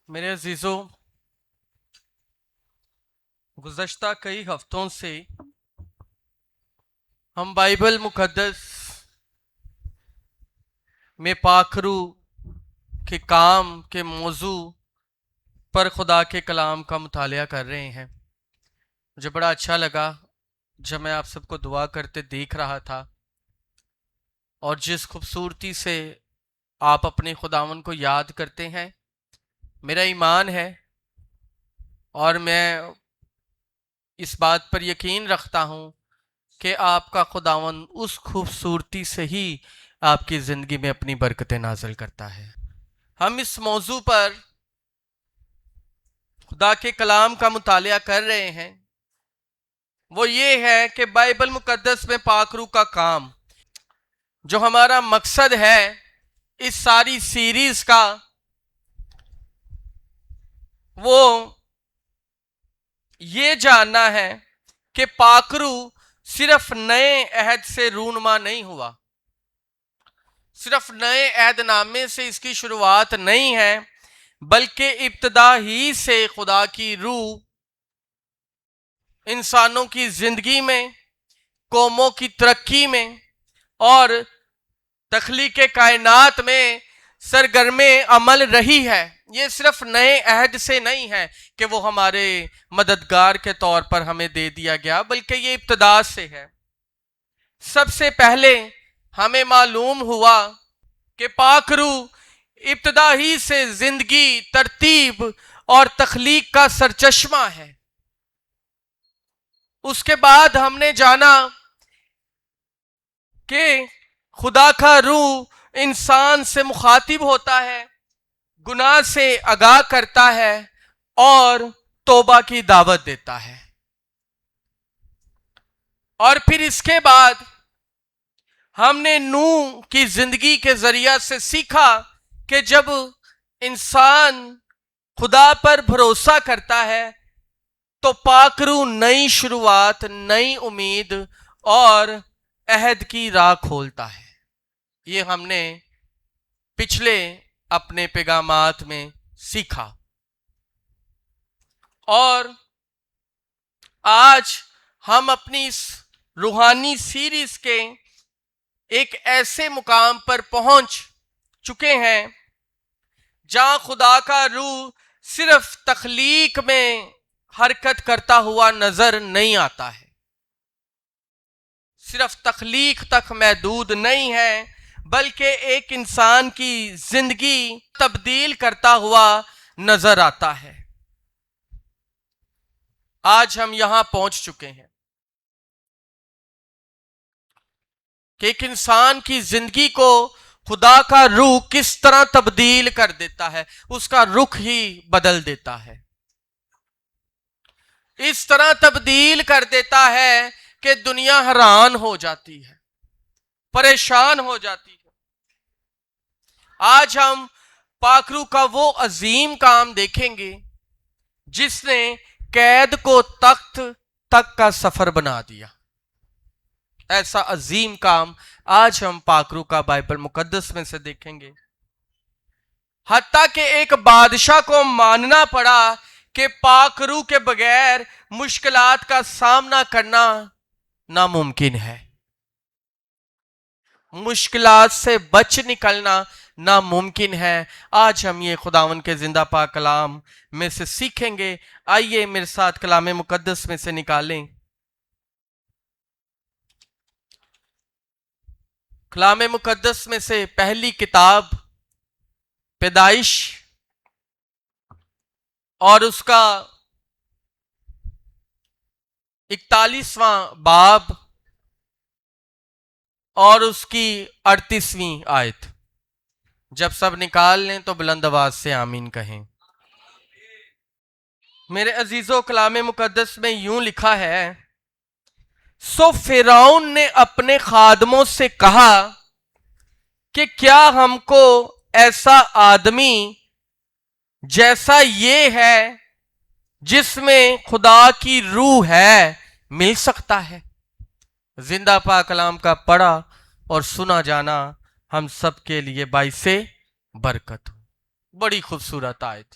میرے عزیزوں، گزشتہ کئی ہفتوں سے ہم بائبل مقدس میں پاک روح کے کام کے موضوع پر خدا کے کلام کا مطالعہ کر رہے ہیں۔ مجھے بڑا اچھا لگا جب میں آپ سب کو دعا کرتے دیکھ رہا تھا، اور جس خوبصورتی سے آپ اپنے خداوند کو یاد کرتے ہیں۔ میرا ایمان ہے اور میں اس بات پر یقین رکھتا ہوں کہ آپ کا خداوند اس خوبصورتی سے ہی آپ کی زندگی میں اپنی برکتیں نازل کرتا ہے۔ ہم اس موضوع پر خدا کے کلام کا مطالعہ کر رہے ہیں، وہ یہ ہے کہ بائبل مقدس میں پاک روح کا کام۔ جو ہمارا مقصد ہے اس ساری سیریز کا، وہ یہ جاننا ہے کہ پاک روح صرف نئے عہد سے رونما نہیں ہوا، صرف نئے عہد نامے سے اس کی شروعات نہیں ہے، بلکہ ابتدا ہی سے خدا کی روح انسانوں کی زندگی میں، قوموں کی ترقی میں اور تخلیق کائنات میں سرگرم عمل رہی ہے۔ یہ صرف نئے عہد سے نہیں ہے کہ وہ ہمارے مددگار کے طور پر ہمیں دے دیا گیا، بلکہ یہ ابتدا سے ہے۔ سب سے پہلے ہمیں معلوم ہوا کہ پاک روح ابتدا ہی سے زندگی، ترتیب اور تخلیق کا سرچشمہ ہے۔ اس کے بعد ہم نے جانا کہ خدا کا روح انسان سے مخاطب ہوتا ہے، گناہ سے آگاہ کرتا ہے اور توبہ کی دعوت دیتا ہے۔ اور پھر اس کے بعد ہم نے نوح کی زندگی کے ذریعہ سے سیکھا کہ جب انسان خدا پر بھروسہ کرتا ہے تو پاک روح نئی شروعات، نئی امید اور عہد کی راہ کھولتا ہے۔ یہ ہم نے پچھلے اپنے پیغامات میں سیکھا، اور آج ہم اپنی اس روحانی سیریز کے ایک ایسے مقام پر پہنچ چکے ہیں جہاں خدا کا روح صرف تخلیق میں حرکت کرتا ہوا نظر نہیں آتا ہے، صرف تخلیق تک محدود نہیں ہے، بلکہ ایک انسان کی زندگی تبدیل کرتا ہوا نظر آتا ہے۔ آج ہم یہاں پہنچ چکے ہیں کہ ایک انسان کی زندگی کو خدا کا روح کس طرح تبدیل کر دیتا ہے، اس کا رخ ہی بدل دیتا ہے۔ اس طرح تبدیل کر دیتا ہے کہ دنیا حیران ہو جاتی ہے، پریشان ہو جاتی ہے۔ آج ہم پاک روح کا وہ عظیم کام دیکھیں گے جس نے قید کو تخت تک کا سفر بنا دیا۔ ایسا عظیم کام آج ہم پاک روح کا بائبل مقدس میں سے دیکھیں گے۔ حتیٰ کہ ایک بادشاہ کو ماننا پڑا کہ پاک روح کے بغیر مشکلات کا سامنا کرنا ناممکن ہے، مشکلات سے بچ نکلنا ناممکن ہے۔ آج ہم یہ خداوند کے زندہ پاک کلام میں سے سیکھیں گے۔ آئیے میرے ساتھ کلام مقدس میں سے نکالیں۔ کلام مقدس میں سے پہلی کتاب پیدائش اور اس کا 41واں باب اور اس کی 38ویں آیت۔ جب سب نکال لیں تو بلند آواز سے آمین کہیں۔ میرے عزیزو، کلام مقدس میں یوں لکھا ہے، سو فرعون نے اپنے خادموں سے کہا کہ کیا ہم کو ایسا آدمی جیسا یہ ہے جس میں خدا کی روح ہے مل سکتا ہے؟ زندہ پاک کلام کا پڑھا اور سنا جانا ہم سب کے لیے باعث برکت ہو۔ بڑی خوبصورت آیت۔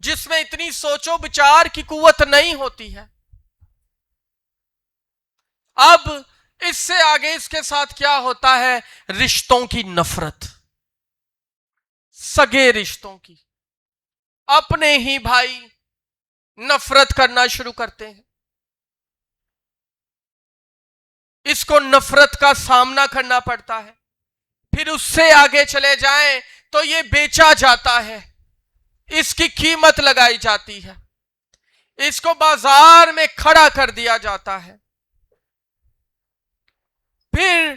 جس میں اتنی سوچو بچار کی قوت نہیں ہوتی ہے. اب اس سے آگے اس کے ساتھ کیا ہوتا ہے؟ رشتوں کی نفرت، سگے رشتوں کی. اپنے ہی بھائی نفرت کرنا شروع کرتے ہیں. اس کو نفرت کا سامنا کرنا پڑتا ہے. پھر اس سے آگے چلے جائیں تو یہ بیچا جاتا ہے، اس کی قیمت لگائی جاتی ہے، اس کو بازار میں کھڑا کر دیا جاتا ہے. پھر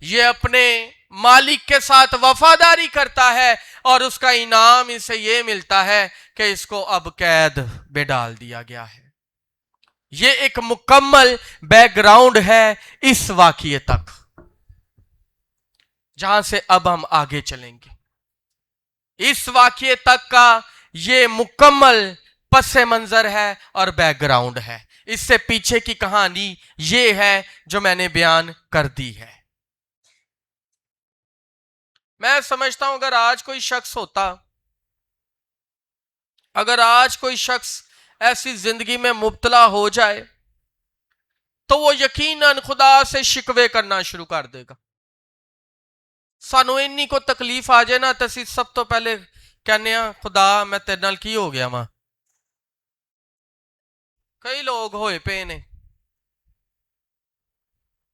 یہ اپنے مالک کے ساتھ وفاداری کرتا ہے اور اس کا انعام اسے یہ ملتا ہے کہ اس کو اب قید میں ڈال دیا گیا ہے. یہ ایک مکمل بیک گراؤنڈ ہے اس واقعے تک، جہاں سے اب ہم آگے چلیں گے. اس واقعے تک کا یہ مکمل پس منظر ہے اور بیک گراؤنڈ ہے. اس سے پیچھے کی کہانی یہ ہے جو میں نے بیان کر دی ہے. میں سمجھتا ہوں اگر آج کوئی شخص ایسی زندگی میں مبتلا ہو جائے تو وہ یقیناً خدا سے شکوے کرنا شروع کر دے گا. سانو انی کو تکلیف آ جائے نا تو اسی سب تو پہلے کہنے ہیں خدا میں تیرے نال کی ہو گیا ماں. کئی لوگ ہوئے پے نے.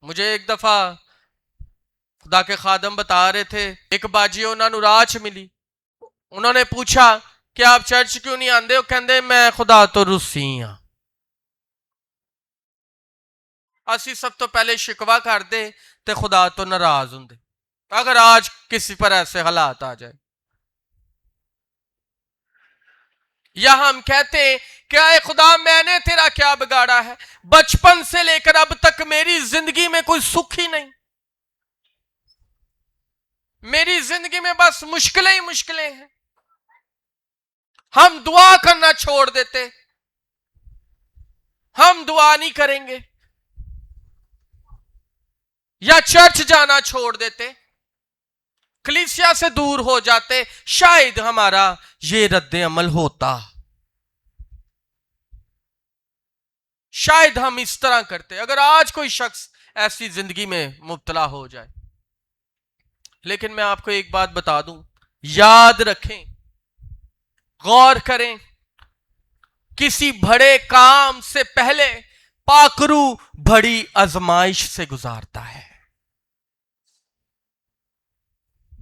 مجھے ایک دفعہ خدا کے خادم بتا رہے تھے، ایک باجی انہوں نے راہ ملی. انہوں نے پوچھا کہ آپ چرچ کیوں نہیں آندے؟ وہ کہندے میں خدا تو رسی ہاں. اسی سب تو پہلے شکوا کر دے تے خدا تو ناراض ہوں دے. اگر آج کسی پر ایسے حالات آ جائے یا ہم کہتے ہیں کہ اے خدا میں نے تیرا کیا بگاڑا ہے؟ بچپن سے لے کر اب تک میری زندگی میں کوئی سکھ ہی نہیں، میری زندگی میں بس مشکلیں ہی مشکلیں ہیں. ہم دعا کرنا چھوڑ دیتے، ہم دعا نہیں کریں گے یا چرچ جانا چھوڑ دیتے، کلیسیا سے دور ہو جاتے، شاید ہمارا یہ رد عمل ہوتا. شاید ہم اس طرح کرتے اگر آج کوئی شخص ایسی زندگی میں مبتلا ہو جائے. لیکن میں آپ کو ایک بات بتا دوں، یاد رکھیں، غور کریں، کسی بڑے کام سے پہلے پاکرو بڑی آزمائش سے گزارتا ہے.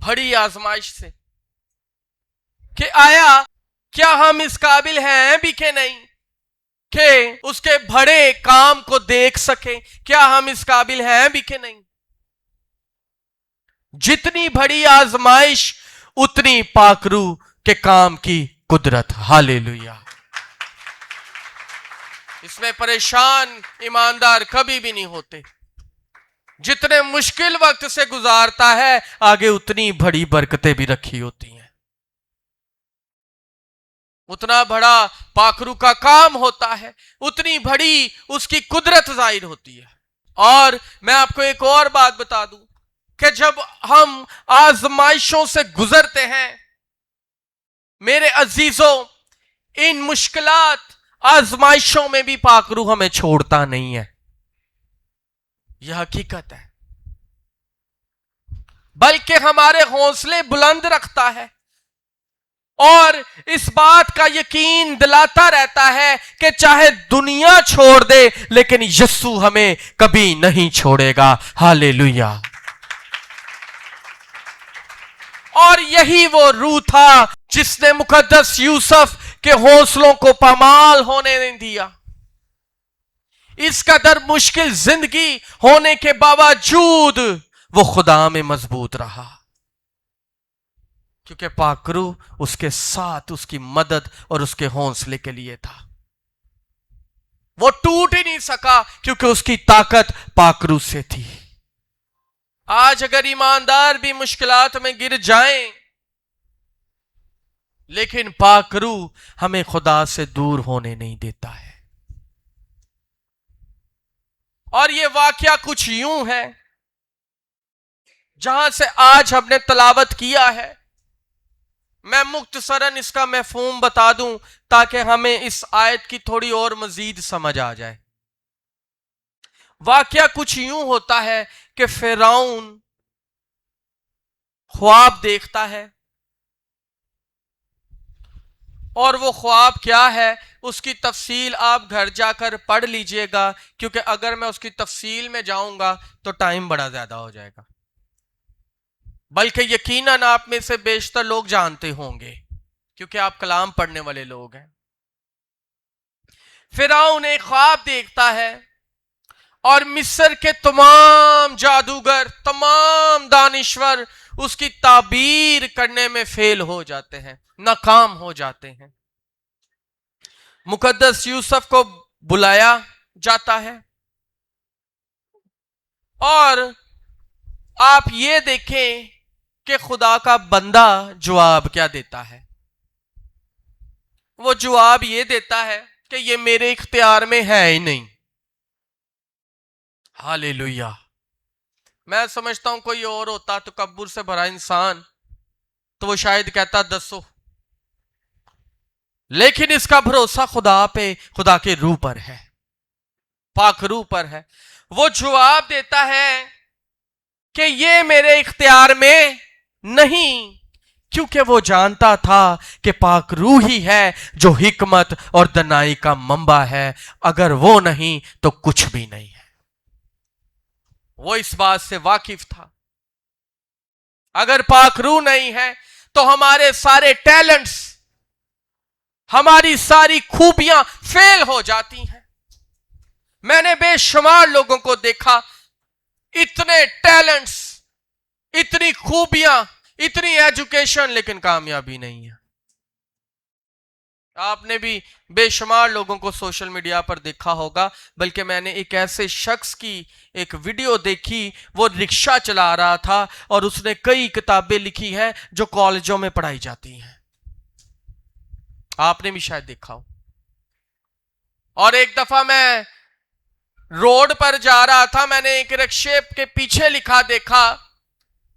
بڑی آزمائش سے کہ آیا کیا ہم اس قابل ہیں بھی کہ نہیں کہ اس کے بڑے کام کو دیکھ سکیں؟ کیا ہم اس قابل ہیں بھی کہ نہیں؟ جتنی بڑی آزمائش اتنی پاکرو کے کام کی قدرت. ہاللیلویا. اس میں پریشان ایماندار کبھی بھی نہیں ہوتے. جتنے مشکل وقت سے گزارتا ہے آگے اتنی بڑی برکتیں بھی رکھی ہوتی ہیں، اتنا بڑا پاکرو کا کام ہوتا ہے، اتنی بڑی اس کی قدرت ظاہر ہوتی ہے. اور میں آپ کو ایک اور بات بتا دوں کہ جب ہم آزمائشوں سے گزرتے ہیں میرے عزیزوں، ان مشکلات آزمائشوں میں بھی پاکرو ہمیں چھوڑتا نہیں ہے. یہ حقیقت ہے، بلکہ ہمارے حوصلے بلند رکھتا ہے اور اس بات کا یقین دلاتا رہتا ہے کہ چاہے دنیا چھوڑ دے لیکن یسوع ہمیں کبھی نہیں چھوڑے گا. ہاللیلویا. اور یہی وہ روح تھا جس نے مقدس یوسف کے حوصلوں کو پامال ہونے نہیں دیا. اس قدر مشکل زندگی ہونے کے باوجود وہ خدا میں مضبوط رہا، کیونکہ پاکرو اس کے ساتھ اس کی مدد اور اس کے حوصلے کے لیے تھا. وہ ٹوٹ ہی نہیں سکا کیونکہ اس کی طاقت پاکرو سے تھی. آج اگر ایماندار بھی مشکلات میں گر جائیں لیکن پاکرو ہمیں خدا سے دور ہونے نہیں دیتا ہے. اور یہ واقعہ کچھ یوں ہے جہاں سے آج ہم نے تلاوت کیا ہے میں مختصراً اس کا مفہوم بتا دوں تاکہ ہمیں اس آیت کی تھوڑی اور مزید سمجھ آ جائے۔ واقعہ کچھ یوں ہوتا ہے کہ فرعون خواب دیکھتا ہے، اور وہ خواب کیا ہے اس کی تفصیل آپ گھر جا کر پڑھ لیجئے گا، کیونکہ اگر میں اس کی تفصیل میں جاؤں گا تو ٹائم بڑا زیادہ ہو جائے گا، بلکہ یقیناً آپ میں سے بیشتر لوگ جانتے ہوں گے کیونکہ آپ کلام پڑھنے والے لوگ ہیں۔ فرعون ایک خواب دیکھتا ہے اور مصر کے تمام جادوگر، تمام دانشور اس کی تعبیر کرنے میں فیل ہو جاتے ہیں، ناکام ہو جاتے ہیں۔ مقدس یوسف کو بلایا جاتا ہے اور آپ یہ دیکھیں کہ خدا کا بندہ جواب کیا دیتا ہے۔ وہ جواب یہ دیتا ہے کہ یہ میرے اختیار میں ہے ہی نہیں۔ ہاللیلویہ۔ میں سمجھتا ہوں کوئی اور ہوتا تکبر سے بھرا انسان تو وہ شاید کہتا دسو، لیکن اس کا بھروسہ خدا پہ، خدا کے روح پر ہے، پاک روح پر ہے۔ وہ جواب دیتا ہے کہ یہ میرے اختیار میں نہیں، کیونکہ وہ جانتا تھا کہ پاک روح ہی ہے جو حکمت اور دانائی کا منبع ہے، اگر وہ نہیں تو کچھ بھی نہیں ہے۔ وہ اس بات سے واقف تھا، اگر پاک روح نہیں ہے تو ہمارے سارے ٹیلنٹس، ہماری ساری خوبیاں فیل ہو جاتی ہیں۔ میں نے بے شمار لوگوں کو دیکھا، اتنے ٹیلنٹس، اتنی خوبیاں، اتنی ایجوکیشن، لیکن کامیابی نہیں ہے۔ آپ نے بھی بے شمار لوگوں کو سوشل میڈیا پر دیکھا ہوگا، بلکہ میں نے ایک ایسے شخص کی ایک ویڈیو دیکھی، وہ رکشہ چلا رہا تھا اور اس نے کئی کتابیں لکھی ہیں جو کالجوں میں پڑھائی جاتی ہیں، آپ نے بھی شاید دیکھا ہو۔ اور ایک دفعہ میں روڈ پر جا رہا تھا، میں نے ایک رکشے کے پیچھے لکھا دیکھا،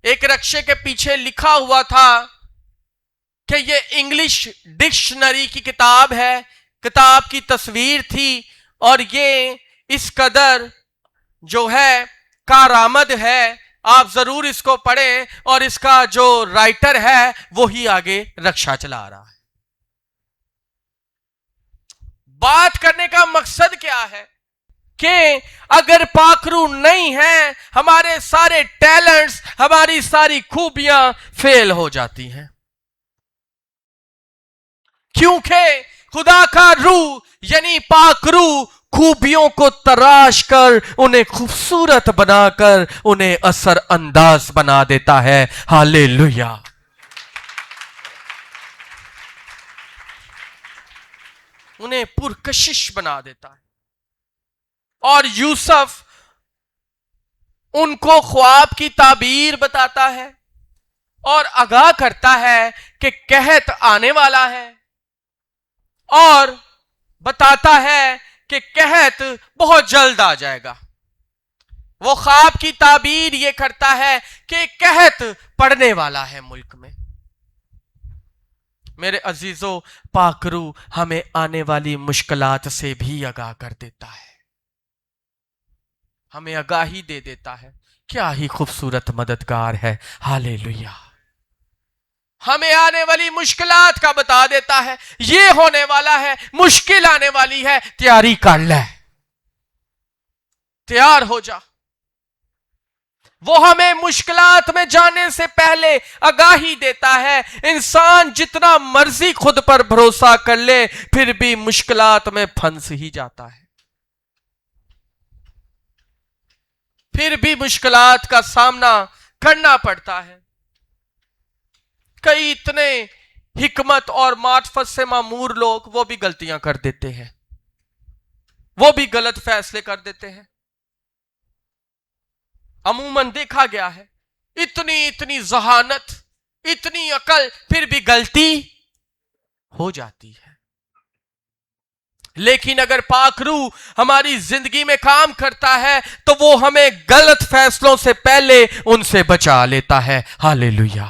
ایک رکشے کے پیچھے لکھا ہوا تھا کہ یہ انگلش ڈکشنری کی کتاب ہے، کتاب کی تصویر تھی، اور یہ اس قدر جو ہے کارآمد ہے، آپ ضرور اس کو پڑھیں، اور اس کا جو رائٹر ہے وہی آگے رکشہ چلا رہا ہے۔ بات کرنے کا مقصد کیا ہے کہ اگر پاک روح نہیں ہے، ہمارے سارے ٹیلنٹس، ہماری ساری خوبیاں فیل ہو جاتی ہیں، کیونکہ خدا کا روح یعنی پاک روح خوبیوں کو تراش کر انہیں خوبصورت بنا کر انہیں اثر انداز بنا دیتا ہے۔ ہاللیلویہ۔ انہیں پرکشش بنا دیتا ہے۔ اور یوسف ان کو خواب کی تعبیر بتاتا ہے اور آگاہ کرتا ہے کہ قحط آنے والا ہے، اور بتاتا ہے کہ قحط بہت جلد آ جائے گا۔ وہ خواب کی تعبیر یہ کرتا ہے کہ قحط پڑنے والا ہے ملک میں۔ میرے عزیزو، پاک روح ہمیں آنے والی مشکلات سے بھی آگاہ کر دیتا ہے، ہمیں آگاہی دے دیتا ہے۔ کیا ہی خوبصورت مددگار ہے۔ ہاللیلویہ۔ ہمیں آنے والی مشکلات کا بتا دیتا ہے، یہ ہونے والا ہے، مشکل آنے والی ہے، تیاری کر لے، تیار ہو جا۔ وہ ہمیں مشکلات میں جانے سے پہلے آگاہی دیتا ہے۔ انسان جتنا مرضی خود پر بھروسہ کر لے، پھر بھی مشکلات میں پھنس ہی جاتا ہے، پھر بھی مشکلات کا سامنا کرنا پڑتا ہے۔ کئی اتنے حکمت اور معرفت سے معمور لوگ وہ بھی غلطیاں کر دیتے ہیں، وہ بھی غلط فیصلے کر دیتے ہیں۔ عموماً دیکھا گیا ہے، اتنی ذہانت، اتنی عقل، پھر بھی غلطی ہو جاتی ہے۔ لیکن اگر پاک روح ہماری زندگی میں کام کرتا ہے تو وہ ہمیں غلط فیصلوں سے پہلے ان سے بچا لیتا ہے۔ ہاللیلویہ۔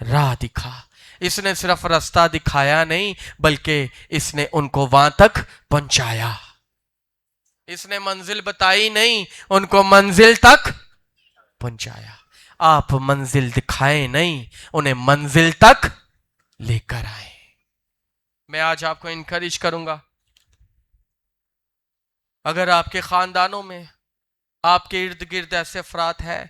راہ دکھا. اس نے صرف راستہ دکھایا نہیں بلکہ اس نے ان کو وہاں تک پہنچایا. اس نے منزل بتائی نہیں، ان کو منزل تک پہنچایا. آپ منزل دکھائے نہیں، انہیں منزل تک لے کر آئے. میں آج آپ کو انکریج کروں گا، اگر آپ کے خاندانوں میں، آپ کے ارد گرد ایسے افراد ہیں،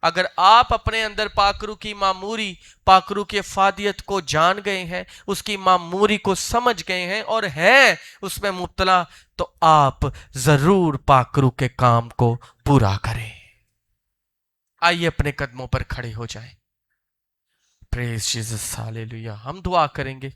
اگر آپ اپنے اندر پاکرو کی معموری، پاکرو کی افادیت کو جان گئے ہیں، اس کی معموری کو سمجھ گئے ہیں اور ہیں اس میں مبتلا، تو آپ ضرور پاکرو کے کام کو پورا کریں. آئیے اپنے قدموں پر کھڑے ہو جائیں. پریز جیسس، ہاللیلویا. ہم دعا کریں گے.